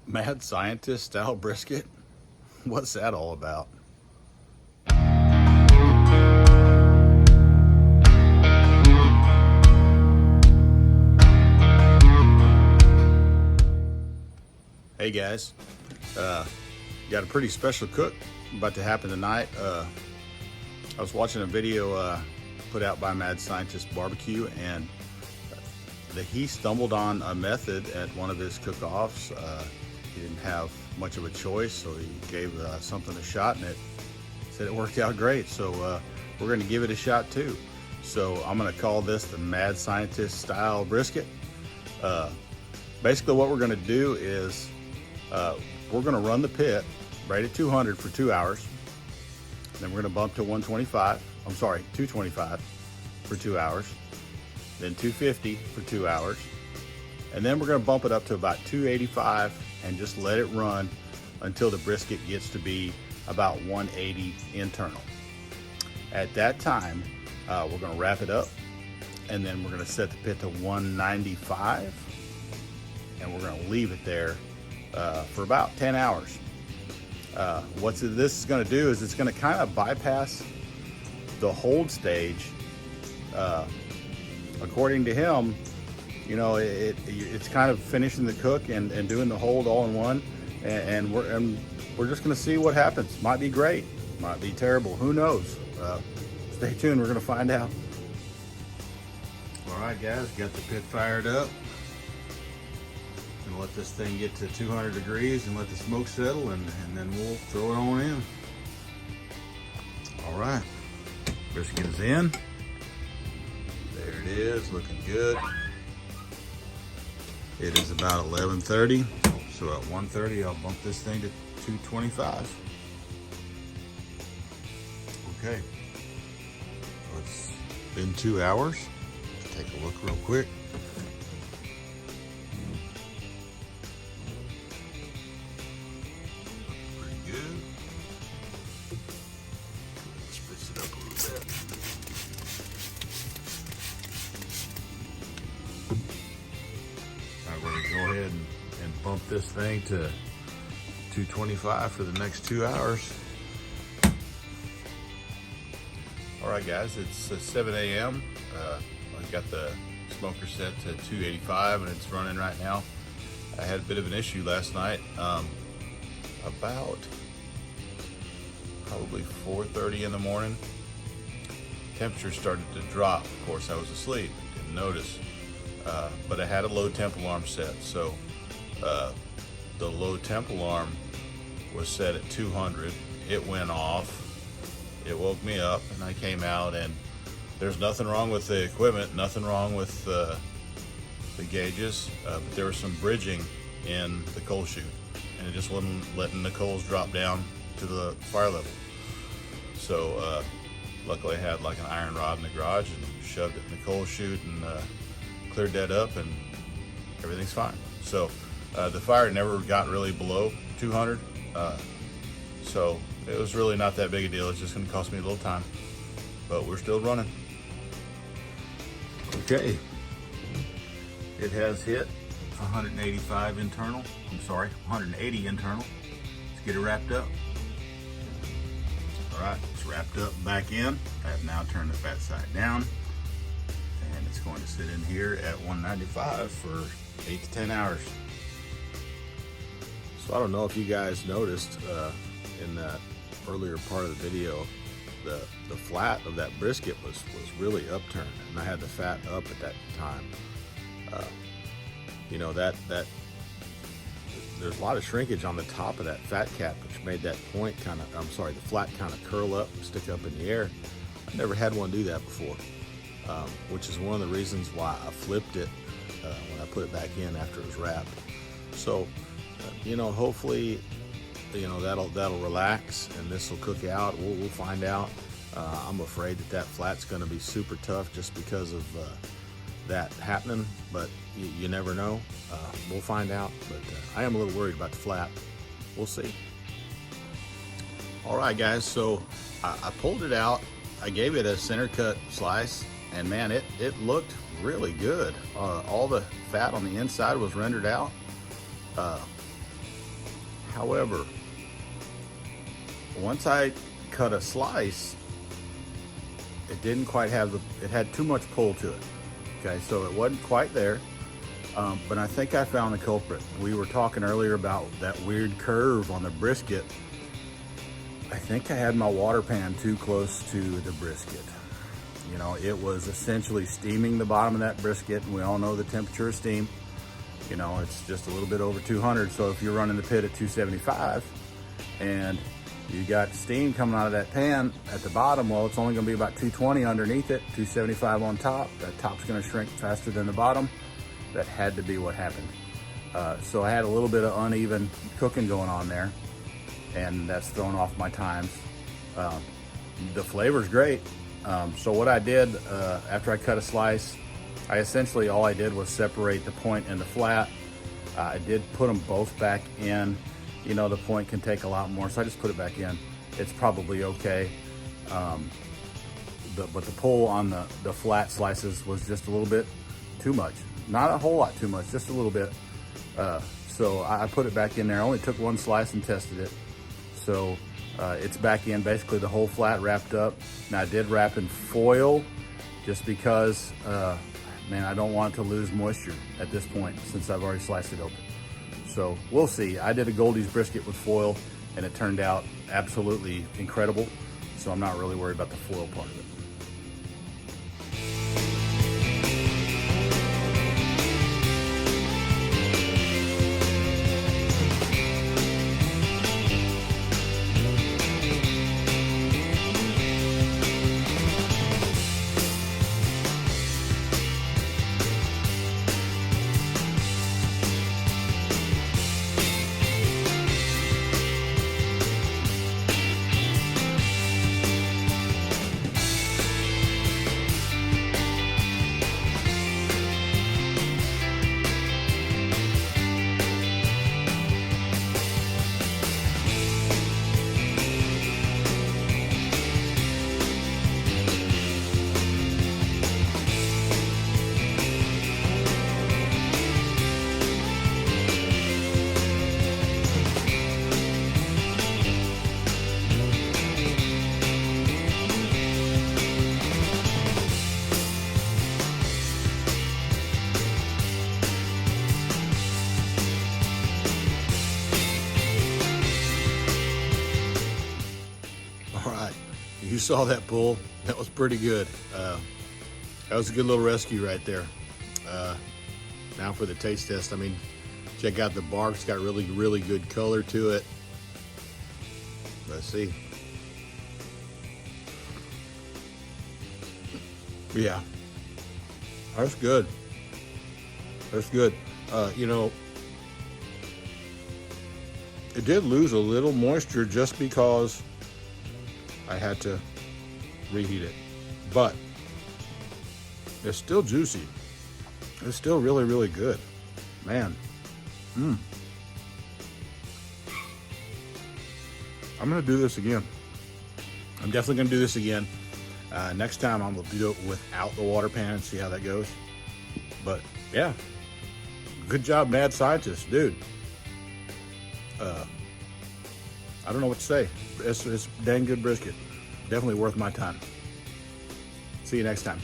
Mad Scientist Style Brisket? What's that all about? Hey guys, got a pretty special cook about to happen tonight. I was watching a video put out by Mad Scientist Barbecue, and he stumbled on a method at one of his cook-offs. He didn't have much of a choice, so he gave something a shot, and it said it worked out great. So we're going to give it a shot too. So I'm going to call this the Mad Scientist Style Brisket. Basically what we're going to do is we're going to run the pit right at 200 for 2 hours. Then we're going to bump to 225 for 2 hours. Then 250 for 2 hours. And then we're going to bump it up to about 285 and just let it run until the brisket gets to be about 180 internal. At that time, we're going to wrap it up, and then we're going to set the pit to 195, and we're going to leave it there for about 10 hours. What this is going to do is it's going to kind of bypass the hold stage. According to him, you know, it's kind of finishing the cook and doing the hold all in one, and we're just going to see what happens. Might be great, might be terrible, who knows. Stay tuned, we're going to find out. All right guys, got the pit fired up. Gonna let this thing get to 200 degrees and let the smoke settle, and then we'll throw it on in. All right, brisket is in. There it is, looking good. It is about 11:30, so at 1:30 I'll bump this thing to 225. Okay, so it's been 2 hours. Let's take a look real quick. Pretty good. Let's spritz it up a little bit. We're going to go ahead and bump this thing to 225 for the next 2 hours. All right guys, it's 7 a.m. I've got the smoker set to 285 and it's running right now. I had a bit of an issue last night. About probably 4:30 in the morning, temperature started to drop. Of course, I was asleep, didn't notice. But I had a low temp alarm set, so the low temp alarm was set at 200. It went off. It woke me up, and I came out, and there's nothing wrong with the equipment, nothing wrong with the gauges, but there was some bridging in the coal chute, and it just wasn't letting the coals drop down to the fire level. So luckily I had like an iron rod in the garage and shoved it in the coal chute and cleared that up, and everything's fine. So the fire never got really below 200, so it was really not that big a deal. It's just going to cost me a little time, but we're still running. Okay, it has hit 185 internal. I'm sorry, 180 internal. Let's get it wrapped up. All right, it's wrapped up back in. I have now turned the fat side down, and it's going to sit in here at 195 for 8 to 10 hours. So I don't know if you guys noticed in that earlier part of the video, the flat of that brisket was really upturned, and I had the fat up at that time. You know, that there's a lot of shrinkage on the top of that fat cap, which made that point the flat kind of curl up, stick up in the air. I never had one do that before. Which is one of the reasons why I flipped it when I put it back in after it was wrapped. So, you know, hopefully, you know, that'll relax and this will cook out. We'll find out. I'm afraid that flat's going to be super tough just because of that happening, but you never know. We'll find out, but I am a little worried about the flat. We'll see. All right, guys, so I pulled it out. I gave it a center cut slice, and man, it looked really good. All the fat on the inside was rendered out. However, once I cut a slice, it didn't quite have it had too much pull to it. Okay, so it wasn't quite there, but I think I found the culprit. We were talking earlier about that weird curve on the brisket. I think I had my water pan too close to the brisket. You know, it was essentially steaming the bottom of that brisket, and we all know the temperature of steam. You know, it's just a little bit over 200, so if you're running the pit at 275 and you got steam coming out of that pan at the bottom, well, it's only gonna be about 220 underneath it, 275 on top. That top's gonna shrink faster than the bottom. That had to be what happened. So I had a little bit of uneven cooking going on there, and that's thrown off my times. The flavor's great. So what I did after I cut a slice, I essentially, all I did was separate the point and the flat. I did put them both back in. You know, the point can take a lot more, so I just put it back in. It's probably okay. But the pull on the flat slices was just a little bit too much. Not a whole lot too much, just a little bit. So I put it back in there. I only took one slice and tested it. So it's back in, basically the whole flat wrapped up. Now I did wrap in foil just because, man, I don't want it to lose moisture at this point since I've already sliced it open. So we'll see. I did a Goldie's brisket with foil and it turned out absolutely incredible. So I'm not really worried about the foil part of it. You saw that pull. That was pretty good. That was a good little rescue right there. Now for the taste test. I mean, check out the bark. It's got really, really good color to it. Let's see. Yeah, that's good. That's good. You know, it did lose a little moisture just because I had to reheat it, but it's still juicy. It's still really, really good, man. I'm gonna do this again. I'm definitely gonna do this again. Next time I'm gonna do it without the water pan and see how that goes. But yeah, good job, Mad Scientist, dude. I don't know what to say. It's dang good brisket. Definitely worth my time. See you next time.